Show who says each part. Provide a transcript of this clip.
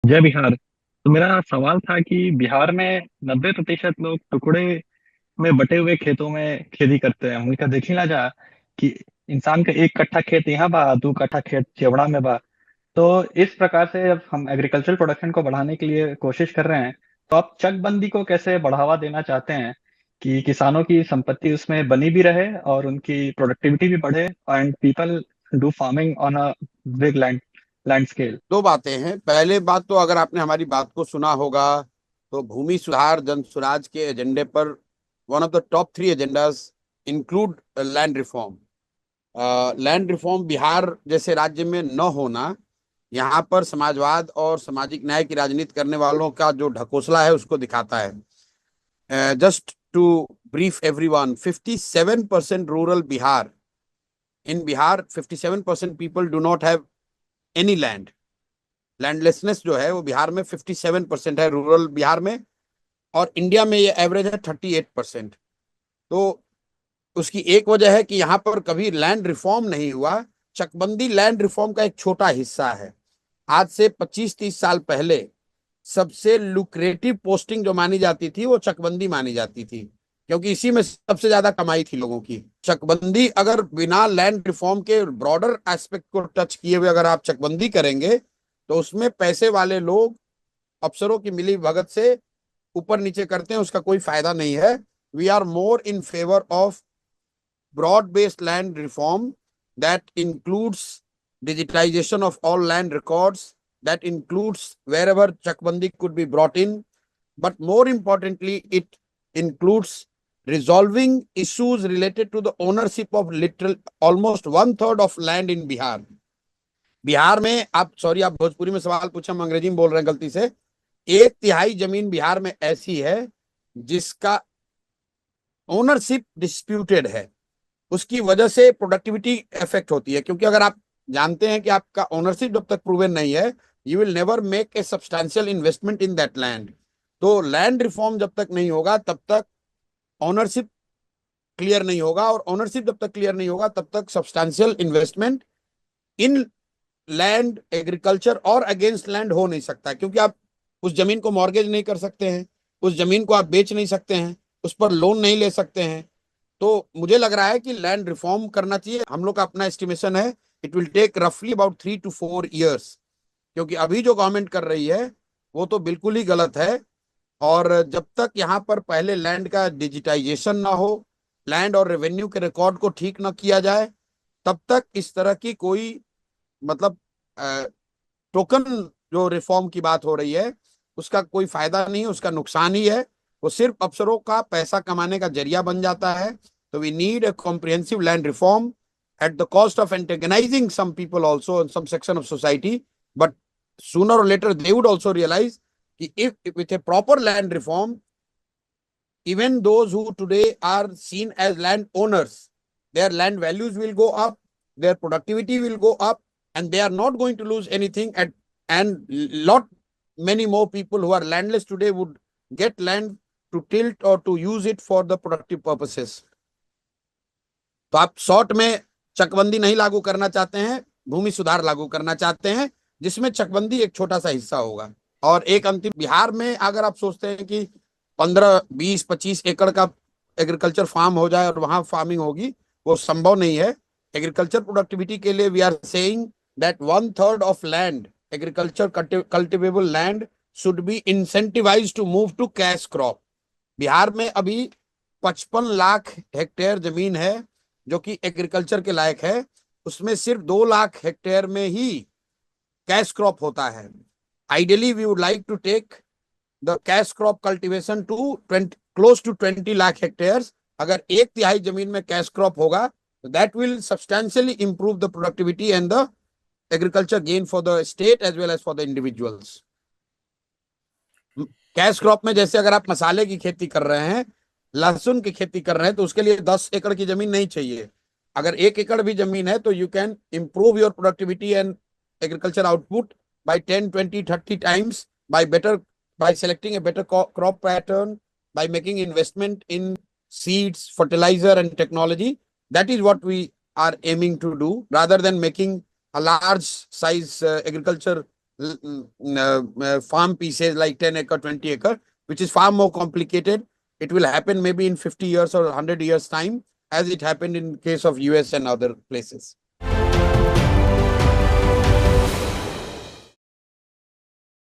Speaker 1: जय बिहार। तो मेरा सवाल था कि बिहार में 90% लोग टुकड़े में बटे हुए खेतों में खेती करते हैं। उनका देख ना जा कि इंसान का एक कट्ठा खेत यहाँ बा, 2 कट्ठा खेत चेवड़ा में बा। तो इस प्रकार से जब हम एग्रीकल्चर प्रोडक्शन को बढ़ाने के लिए कोशिश कर रहे हैं, तो आप चकबंदी को कैसे बढ़ावा देना चाहते हैं कि किसानों की संपत्ति उसमें बनी भी रहे और उनकी प्रोडक्टिविटी भी बढ़े and people do farming on a big land scale.
Speaker 2: दो बातें हैं। पहले बात तो अगर आपने हमारी बात को सुना होगा तो भूमि सुधार जन सुराज के एजेंडे पर one of the top 3 agendas include land reform. Land reform Bihar जैसे राज्य में न होना यहाँ पर समाजवाद और सामाजिक न्याय की राजनीति करने वालों का जो ढकोसला है उसको दिखाता है। Just to brief everyone, 57% rural Bihar, in Bihar 57% people do not have any land. Landlessness जो है वो बिहार में 57% है, रूरल बिहार में। और इंडिया में ये एवरेज है 38%। तो उसकी एक वजह है कि यहाँ पर कभी लैंड रिफॉर्म नहीं हुआ। चकबंदी लैंड रिफॉर्म का एक छोटा हिस्सा है। आज से 25-30 साल पहले सबसे लुक्रेटिव पोस्टिंग जो मानी जाती थी वो चकबंदी मानी जाती थी, क्योंकि इसी में सबसे ज्यादा कमाई थी लोगों की। चकबंदी अगर बिना लैंड रिफॉर्म के ब्रॉडर एस्पेक्ट को टच किए हुए अगर आप चकबंदी करेंगे तो उसमें पैसे वाले लोग अफसरों की मिली भगत से ऊपर नीचे करते हैं, उसका कोई फायदा नहीं है। We are more in favour of broad based land reform that includes digitization of all land records, that includes wherever chakbandi could be brought in, but more importantly it includes resolving issues related to the ownership of literal almost 1/3 of land in Bihar. Bihar में आप, sorry, आप भोजपुरी में सवाल पूछा, हम अंग्रेजी में बोल रहे हैं गलती से। 1/3 जमीन बिहार में ऐसी है जिसका ओनरशिप डिस्प्यूटेड है। उसकी वजह से प्रोडक्टिविटी इफेक्ट होती है, क्योंकि अगर आप जानते हैं कि आपका ओनरशिप जब तक प्रूवन नहीं है, you will never make a substantial investment in that land. तो लैंड रिफॉर्म जब तक नहीं होगा तब तक ओनरशिप क्लियर नहीं होगा, और ओनरशिप जब तक क्लियर नहीं होगा तब तक सब्सटैंशियल इन्वेस्टमेंट इन लैंड, एग्रीकल्चर और अगेंस्ट लैंड हो नहीं सकता, क्योंकि आप उस जमीन को मॉर्गेज नहीं कर सकते हैं, उस जमीन को आप बेच नहीं सकते हैं, उस पर लोन नहीं ले सकते हैं। तो मुझे लग रहा है कि लैंड रिफॉर्म करना चाहिए। हम लोग का अपना एस्टिमेशन है, इट विल टेक रफली अबाउट 3 to 4 years, क्योंकि अभी जो गवर्नमेंट कर रही है वो तो बिल्कुल ही गलत है। और जब तक यहाँ पर पहले लैंड का डिजिटाइजेशन ना हो, लैंड और रेवेन्यू के रिकॉर्ड को ठीक ना किया जाए, तब तक इस तरह की कोई, मतलब, टोकन जो रिफॉर्म की बात हो रही है उसका कोई फायदा नहीं है, उसका नुकसान ही है। वो सिर्फ अफसरों का पैसा कमाने का जरिया बन जाता है। तो we need a comprehensive land reform at the cost of antagonizing some people also in some section of society, but sooner or later they would also realize if with a proper land reform, even those who today are seen as land owners, their land values will go up, their productivity will go up, and they are not going to lose anything. And lot many more people who are landless today would get land to tilt or to use it for the productive purposes. तो आप short में चकबंदी नहीं लागू करना चाहते हैं, भूमि सुधार लागू करना चाहते हैं, जिसमें चकबंदी एक छोटा सा हिस्सा होगा। और एक अंतिम, बिहार में अगर आप सोचते हैं कि 15, 20, 25 एकड़ का एग्रीकल्चर फार्म हो जाए और वहां फार्मिंग होगी, वो संभव नहीं है। एग्रीकल्चर प्रोडक्टिविटी के लिए we are saying that 1/3 of land, agriculture cultivable land, should be incentivise to move to cash crop. Bihar में अभी 55 लाख हेक्टेयर जमीन है जो कि एग्रीकल्चर के लायक है, उसमें सिर्फ 2 लाख हेक्टेयर में ही कैश क्रॉप होता है। Ideally we would like to take the cash crop cultivation to 20 lakh hectare. अगर 1/3 जमीन में कैश क्रॉप होगा तो that will substantially improve the productivity and the agriculture gain for the state as well as for the individuals. Cash crop में जैसे अगर आप मसाले की खेती कर रहे हैं, लहसुन की खेती कर रहे हैं, तो उसके लिए 10 एकड़ की जमीन नहीं चाहिए। अगर 1 एकड़ भी जमीन है तो you can improve your productivity and agriculture output by 10, 20, 30 times by better, by selecting a better crop pattern, by making investment in seeds, fertilizer and technology. That is what we are aiming to do, rather than making a large size agriculture farm pieces like 10 acre, 20 acre, which is far more complicated. It will happen maybe in 50 years or 100 years time, as it happened in case of US and other places.